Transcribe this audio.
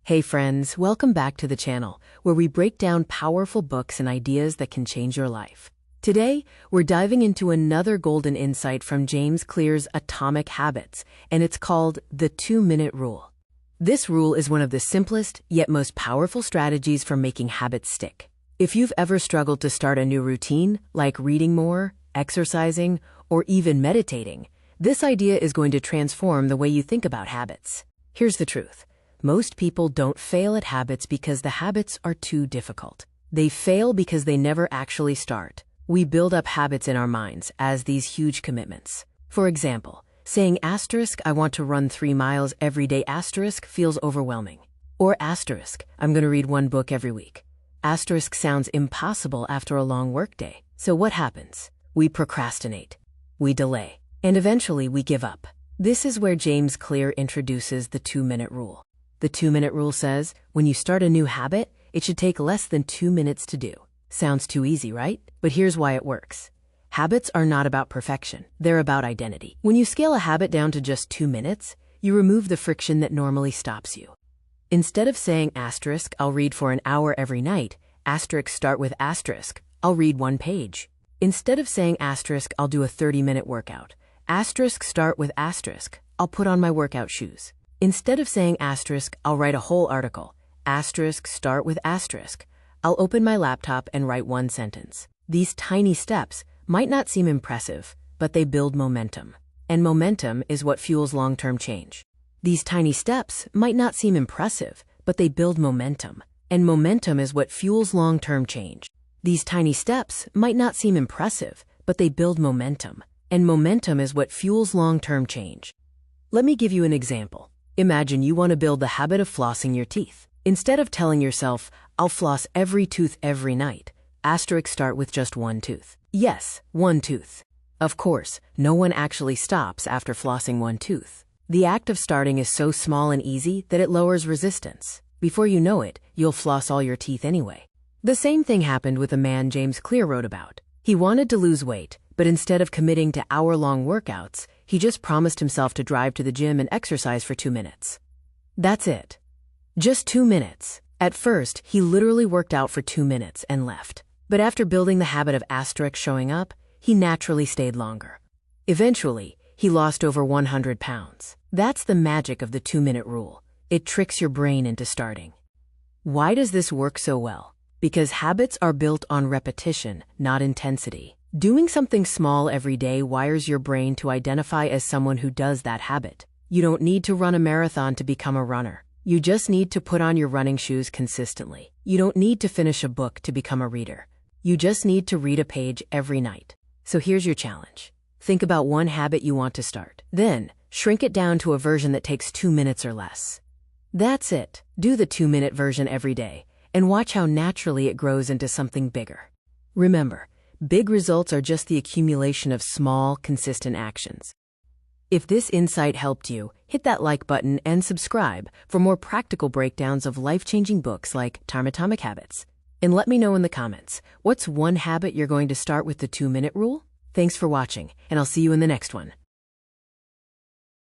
Hey friends, welcome back to the channel, where we break down powerful books and ideas that can change your life. Today, we're diving into another golden insight from James Clear's Atomic Habits, and it's called the 2-Minute Rule. This rule is one of the simplest, yet most powerful strategies for making habits stick. If you've ever struggled to start a new routine, like reading more, exercising, or even meditating, this idea is going to transform the way you think about habits. Here's the truth. Most people don't fail at habits because the habits are too difficult. They fail because they never actually start. We build up habits in our minds as these huge commitments. For example, saying I want to run 3 miles every day feels overwhelming. Or I'm going to read 1 book every week. Sounds impossible after a long workday. So what happens? We procrastinate. We delay. And eventually we give up. This is where James Clear introduces the 2-minute rule. The 2-minute rule says, when you start a new habit, it should take less than 2 minutes to do. Sounds too easy, right? But here's why it works. Habits are not about perfection. They're about identity. When you scale a habit down to just 2 minutes, you remove the friction that normally stops you. Instead of saying I'll read for an hour every night, start with I'll read 1 page. Instead of saying I'll do a 30-minute workout, start with I'll put on my workout shoes. Instead of saying I'll write a whole article, start with I'll open my laptop and write 1 sentence. These tiny steps might not seem impressive, but they build momentum. And momentum is what fuels long-term change. These tiny steps might not seem impressive, but they build momentum. And momentum is what fuels long-term change. These tiny steps might not seem impressive, but they build momentum. And momentum is what fuels long-term change. Let me give you an example. Imagine you want to build the habit of flossing your teeth. Instead of telling yourself, I'll floss every tooth every night, start with just 1 tooth. Yes, 1 tooth. Of course, no one actually stops after flossing 1 tooth. The act of starting is so small and easy that it lowers resistance. Before you know it, you'll floss all your teeth anyway. The same thing happened with a man James Clear wrote about. He wanted to lose weight, but instead of committing to hour-long workouts, he just promised himself to drive to the gym and exercise for 2 minutes. That's it. Just 2 minutes. At first, he literally worked out for 2 minutes and left. But after building the habit of showing up, he naturally stayed longer. Eventually, he lost over 100 pounds. That's the magic of the 2-minute rule. It tricks your brain into starting. Why does this work so well? Because habits are built on repetition, not intensity. Doing something small every day wires your brain to identify as someone who does that habit. You don't need to run a marathon to become a runner. You just need to put on your running shoes consistently. You don't need to finish a book to become a reader. You just need to read a page every night. So here's your challenge. Think about 1 habit you want to start. Then, shrink it down to a version that takes 2 minutes or less. That's it. Do the 2-minute version every day, and watch how naturally it grows into something bigger. Remember, big results are just the accumulation of small, consistent actions. If this insight helped you, hit that like button and subscribe for more practical breakdowns of life-changing books like Atomic Habits. And let me know in the comments, what's 1 habit you're going to start with the 2-minute rule? Thanks for watching, and I'll see you in the next one.